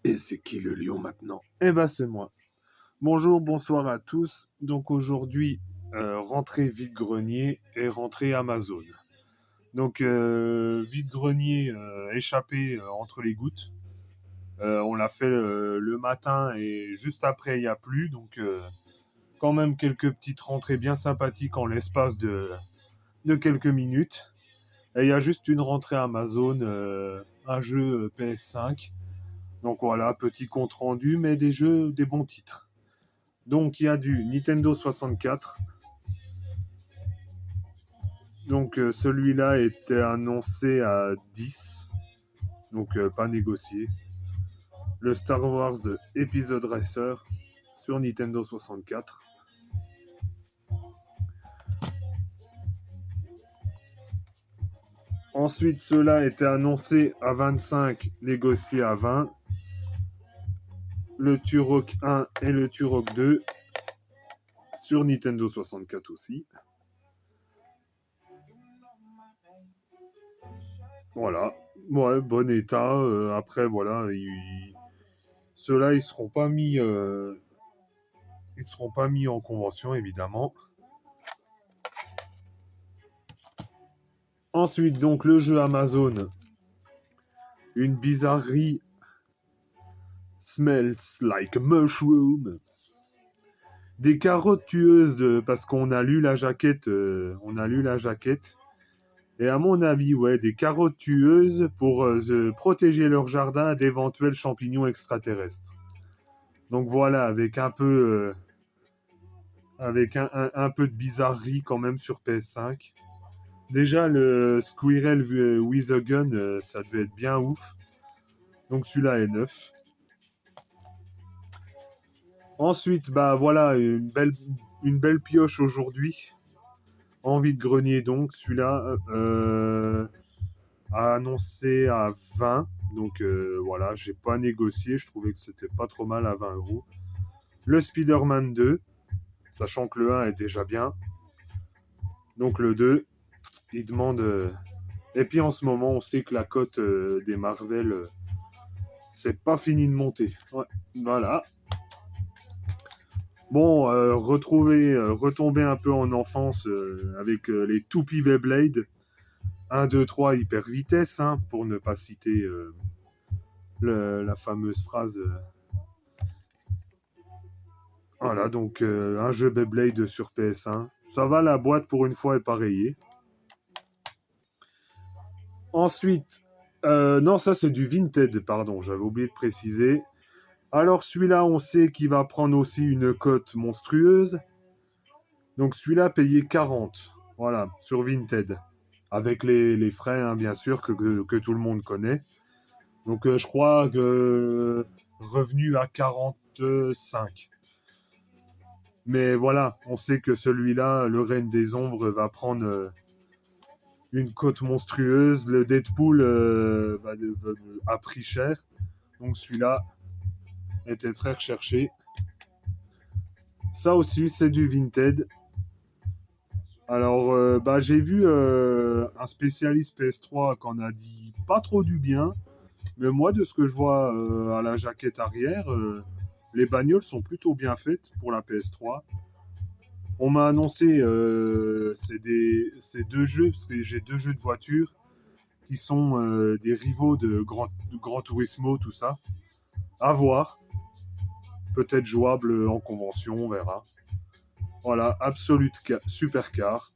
Et c'est qui le lion maintenant? Eh ben c'est moi. Bonjour, bonsoir à tous. Donc aujourd'hui, rentrée vide-grenier et rentrée Amazon. Donc vide-grenier échappé entre les gouttes. On l'a fait le matin et juste après il n'y a plus. Donc quand même quelques petites rentrées bien sympathiques en l'espace de quelques minutes. Et il y a juste une rentrée Amazon, un jeu PS5. Donc voilà, petit compte rendu, mais des jeux, des bons titres. Donc il y a du Nintendo 64. Donc celui-là était annoncé à 10. Donc pas négocié. Le Star Wars Episode Racer sur Nintendo 64. Ensuite, cela était annoncé à 25, négocié à 20. Le Turok 1 et le Turok 2 sur Nintendo 64 aussi. Voilà. Ouais, bon état. Après, voilà. Ceux-là, ils seront pas mis en convention, évidemment. Ensuite, donc, le jeu Amazon. Une bizarrerie. Smells like a mushroom. Des carottes tueuses parce qu'on a lu la jaquette. Et à mon avis, ouais, des carottes tueuses pour protéger leur jardin d'éventuels champignons extraterrestres. Donc voilà, avec un peu de bizarrerie quand même sur PS5. Déjà, le Squirrel with a Gun, ça devait être bien ouf. Donc celui-là est neuf. Ensuite, bah voilà, une belle pioche aujourd'hui. Envie de grenier donc, celui-là a annoncé à 20. Donc voilà, j'ai pas négocié, je trouvais que c'était pas trop mal à 20 €. Le Spider-Man 2, sachant que le 1 est déjà bien. Donc le 2, il demande... Et puis en ce moment, on sait que la cote des Marvel, c'est pas fini de monter. Ouais, voilà. Bon, retomber un peu en enfance avec les toupies Beyblade. 1, 2, 3, hyper vitesse, hein, pour ne pas citer la fameuse phrase. Voilà, donc un jeu Beyblade sur PS1. Ça va, la boîte pour une fois est pareillée. Ensuite, non, ça c'est du Vinted, pardon, j'avais oublié de préciser. Alors celui-là, on sait qu'il va prendre aussi une cote monstrueuse. Donc celui-là, payé 40. Voilà, sur Vinted. Avec les frais, hein, bien sûr, que tout le monde connaît. Donc je crois que revenu à 45. Mais voilà, on sait que celui-là, le Reine des Ombres, va prendre une cote monstrueuse. Le Deadpool a pris cher. Donc celui-là était très recherché. Ça aussi, c'est du Vinted. Alors, j'ai vu un spécialiste PS3 qui en a dit pas trop du bien. Mais moi, de ce que je vois à la jaquette arrière, les bagnoles sont plutôt bien faites pour la PS3. On m'a annoncé ces deux jeux, parce que j'ai deux jeux de voiture qui sont des rivaux de Gran Turismo, tout ça. À voir. Peut-être jouable en convention, on verra. Voilà, Absolute Supercar.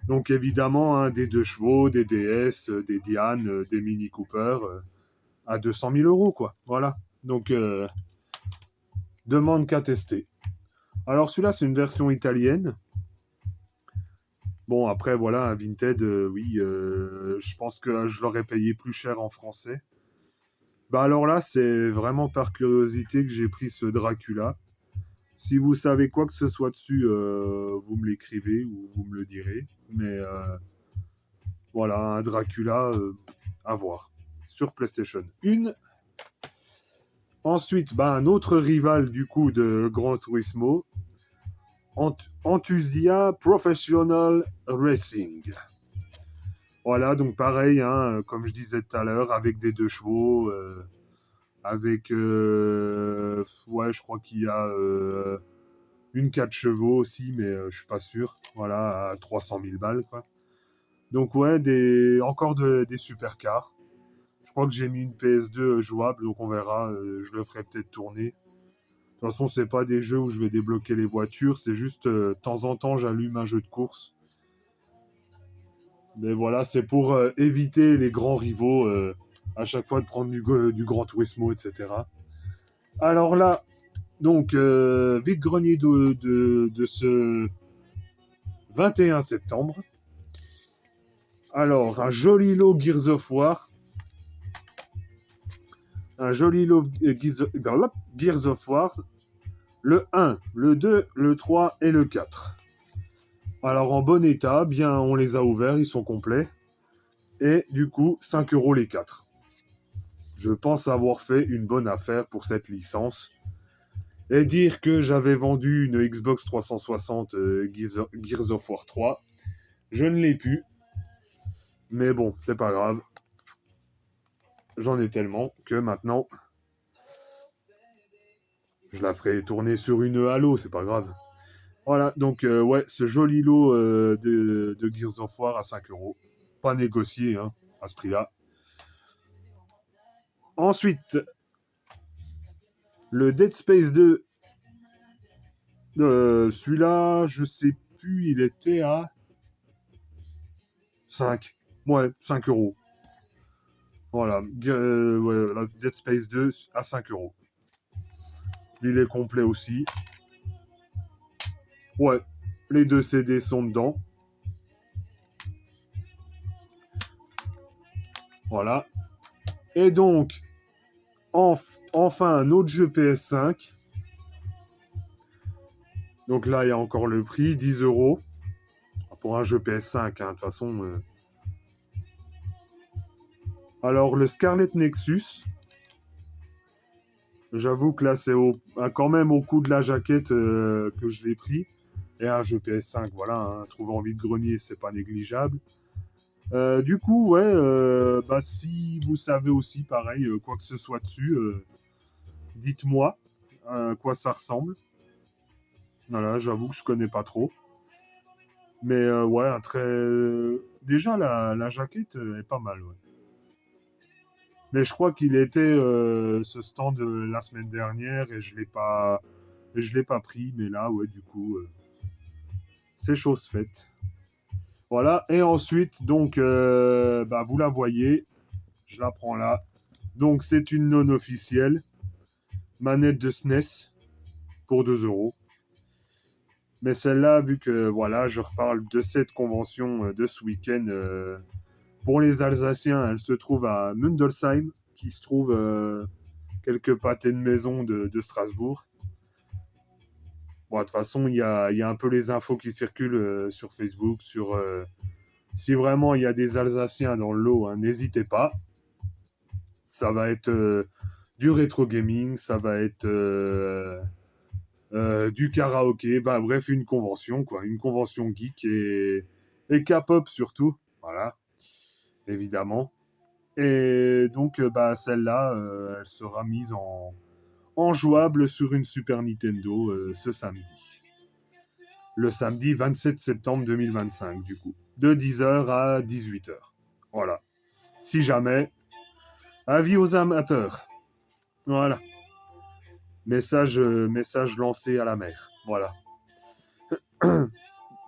Donc évidemment, hein, des 2 chevaux, des DS, des Diane, des Mini Cooper, à 200 000 €, quoi. Voilà. Donc, demande qu'à tester. Alors celui-là, c'est une version italienne. Bon, après, voilà, un Vinted, oui, je pense que je l'aurais payé plus cher en français. Bah alors là, c'est vraiment par curiosité que j'ai pris ce Dracula. Si vous savez quoi que ce soit dessus, vous me l'écrivez ou vous me le direz. Mais voilà, un Dracula à voir. Sur PlayStation 1. Ensuite, un autre rival du coup de Gran Turismo. Enthusia Professional Racing. Voilà, donc pareil, hein, comme je disais tout à l'heure, avec des 2 chevaux, avec, ouais, je crois qu'il y a une 4 chevaux aussi, mais je suis pas sûr. Voilà, à 300 000 balles, quoi. Donc ouais, encore des supercars. Je crois que j'ai mis une PS2 jouable, donc on verra. Je le ferai peut-être tourner. De toute façon, c'est pas des jeux où je vais débloquer les voitures, c'est juste de temps en temps j'allume un jeu de course. Mais voilà, c'est pour éviter les grands rivaux à chaque fois de prendre du Gran Turismo, etc. Alors là, donc, vide-grenier de ce 21 septembre. Alors, un joli lot Gears of War. Un joli lot Gears of War. Le 1, le 2, le 3 et le 4. Alors, en bon état, bien, on les a ouverts, ils sont complets. Et du coup, 5 € les 4. Je pense avoir fait une bonne affaire pour cette licence. Et dire que j'avais vendu une Xbox 360 Gears of War 3, je ne l'ai plus. Mais bon, c'est pas grave. J'en ai tellement que maintenant, je la ferai tourner sur une Halo, c'est pas grave. Voilà, donc ouais, ce joli lot de Gears of War à 5 €. Pas négocié, hein, à ce prix-là. Ensuite, le Dead Space 2. Celui-là, je sais plus, il était à 5. Ouais, 5 €. Voilà, ouais, Dead Space 2 à 5 €. Il est complet aussi. Ouais, les deux CD sont dedans. Voilà. Et donc, enfin un autre jeu PS5. Donc là, il y a encore le prix, 10 € pour un jeu PS5, hein, de toute façon. Alors, le Scarlet Nexus, j'avoue que là, c'est quand même au coût de la jaquette que je l'ai pris. Et un jeu PS5, voilà, hein, trouvé en vide-grenier, c'est pas négligeable. Du coup, ouais, bah, si vous savez aussi, pareil, quoi que ce soit dessus, dites-moi à quoi ça ressemble. Voilà, j'avoue que je connais pas trop. Mais ouais, déjà, la jaquette est pas mal, ouais. Mais je crois qu'il était ce stand la semaine dernière et je l'ai pas pris. Mais là, ouais, du coup, c'est chose faite. Voilà. Et ensuite, donc, bah, vous la voyez. Je la prends là. Donc, c'est une non officielle. Manette de SNES pour 2 €. Mais celle-là, vu que voilà, je reparle de cette convention de ce week-end, pour les Alsaciens, elle se trouve à Mundelsheim, qui se trouve quelques pâtés de maison de Strasbourg. Bon, de toute façon, il y a un peu les infos qui circulent sur Facebook. Si vraiment il y a des Alsaciens dans le lot, hein, n'hésitez pas. Ça va être du rétro gaming, ça va être du karaoké, bah, bref, une convention, quoi. Une convention geek et K-pop surtout. Voilà, évidemment. Et donc, bah, celle-là, elle sera mise en jouable sur une Super Nintendo ce samedi. Le samedi 27 septembre 2025, du coup. De 10 h à 18 h. Voilà. Si jamais, avis aux amateurs. Voilà. Message lancé à la mer. Voilà.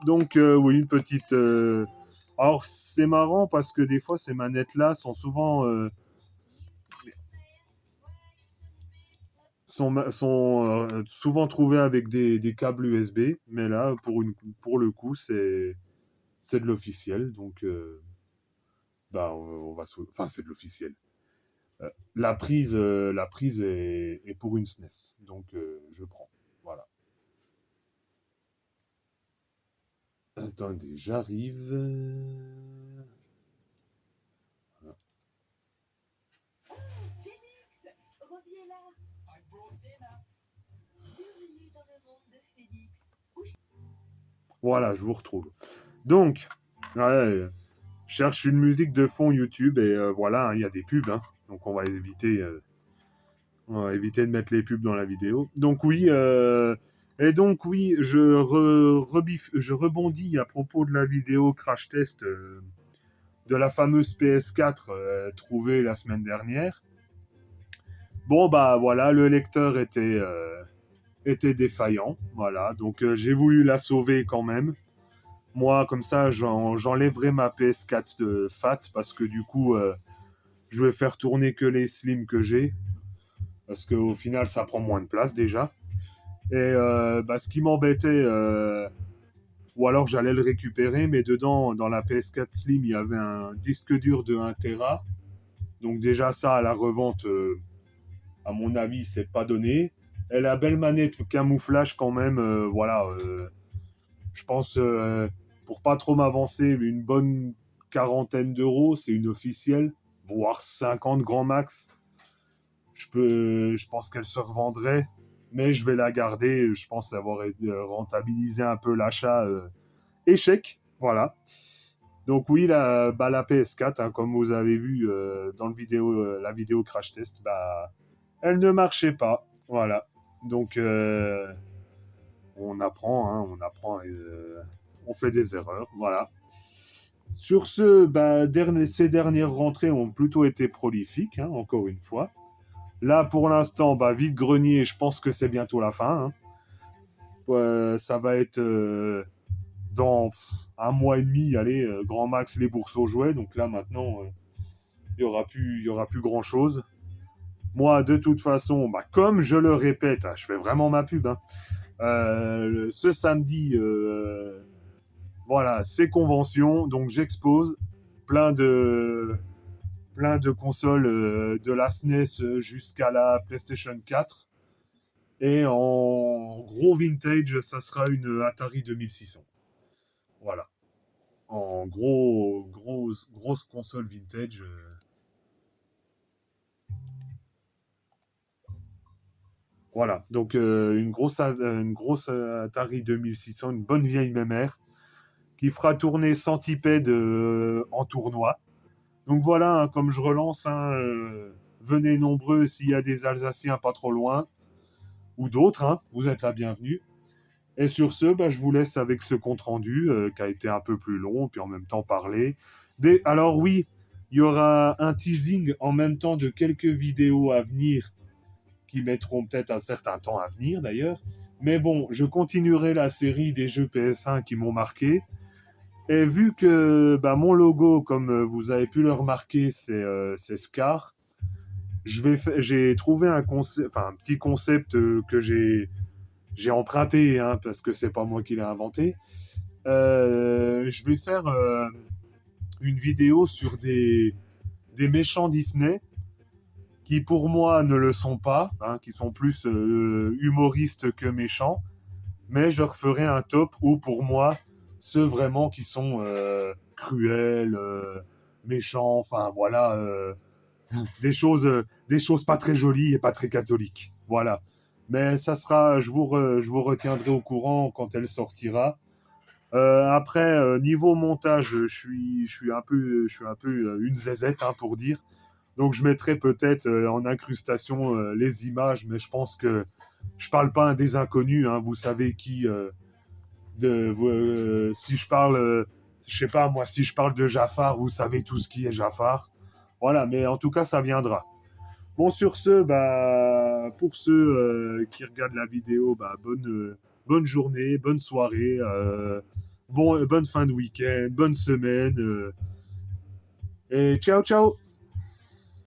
Donc, oui, une petite. Alors, c'est marrant parce que des fois, ces manettes-là sont souvent. Sont souvent trouvées avec des câbles USB, mais là, pour le coup, c'est de l'officiel. Donc, bah, enfin, c'est de l'officiel. La prise est pour une SNES. Donc, je prends. Voilà. Attendez, j'arrive. Voilà. Voilà, je vous retrouve. Donc, ouais, je cherche une musique de fond YouTube et voilà, il y a des pubs, hein, donc on va éviter. On va éviter de mettre les pubs dans la vidéo. Donc oui, et donc oui, je rebondis à propos de la vidéo crash test de la fameuse PS4 trouvée la semaine dernière. Bon bah voilà, le lecteur était défaillant, voilà, donc j'ai voulu la sauver quand même. Moi, comme ça, j'enlèverai ma PS4 de FAT parce que du coup, je vais faire tourner que les slims que j'ai. Parce qu'au final, ça prend moins de place déjà. Et bah, ce qui m'embêtait, ou alors j'allais le récupérer, mais dedans, dans la PS4 Slim, il y avait un disque dur de 1 Tera. Donc déjà, ça, à la revente, à mon avis, c'est pas donné. Et la belle manette camouflage quand même, voilà. Je pense, pour pas trop m'avancer, une bonne quarantaine d'euros, c'est une officielle, voire 50 grand max. Je pense qu'elle se revendrait, mais je vais la garder. Je pense avoir rentabilisé un peu l'achat échec. Voilà. Donc oui, la PS4, hein, comme vous avez vu dans la vidéo crash test, bah, elle ne marchait pas. Voilà. Donc on apprend, hein, on fait des erreurs. Voilà. Sur ce, bah, ces dernières rentrées ont plutôt été prolifiques, hein, encore une fois. Là, pour l'instant, bah, vide-grenier, je pense que c'est bientôt la fin. Hein. Ça va être dans un mois et demi, allez, grand max, les bourses aux jouets. Donc là, maintenant, il y aura plus grand-chose. Moi, de toute façon, bah, comme je le répète, hein, je fais vraiment ma pub. Hein, ce samedi, voilà, c'est convention. Donc j'expose plein de, plein de consoles de la SNES jusqu'à la PlayStation 4. Et en gros vintage, ça sera une Atari 2600. Voilà. En grosse console vintage. Voilà. Donc une grosse Atari 2600, une bonne vieille mémère, qui fera tourner Centipede en tournoi. Donc voilà, hein, comme je relance, hein, venez nombreux s'il y a des Alsaciens pas trop loin, ou d'autres, hein, vous êtes la bienvenue. Et sur ce, bah, je vous laisse avec ce compte-rendu qui a été un peu plus long, puis en même temps parler. Alors oui, il y aura un teasing en même temps de quelques vidéos à venir qui mettront peut-être un certain temps à venir d'ailleurs. Mais bon, je continuerai la série des jeux PS1 qui m'ont marqué. Et vu que bah, mon logo, comme vous avez pu le remarquer, c'est Scar, j'ai trouvé un petit concept que j'ai emprunté, hein, parce que c'est pas moi qui l'ai inventé. Je vais faire une vidéo sur des méchants Disney qui pour moi ne le sont pas, hein, qui sont plus humoristes que méchants, mais je referai un top où pour moi ceux vraiment qui sont cruels, méchants, enfin voilà, des choses pas très jolies et pas très catholiques. Voilà. Mais ça sera, je vous retiendrai au courant quand elle sortira. Après, niveau montage, je suis un peu une zézette, hein, pour dire. Donc, je mettrai peut-être en incrustation les images, mais je pense que je parle pas à des inconnus. Hein, vous savez qui. Si je parle, je sais pas moi, si je parle de Jafar, vous savez tout ce qui est Jafar. Voilà, mais en tout cas, ça viendra. Bon, sur ce, bah, pour ceux qui regardent la vidéo, bah, bonne journée, bonne soirée, bonne fin de week-end, bonne semaine, et ciao, ciao!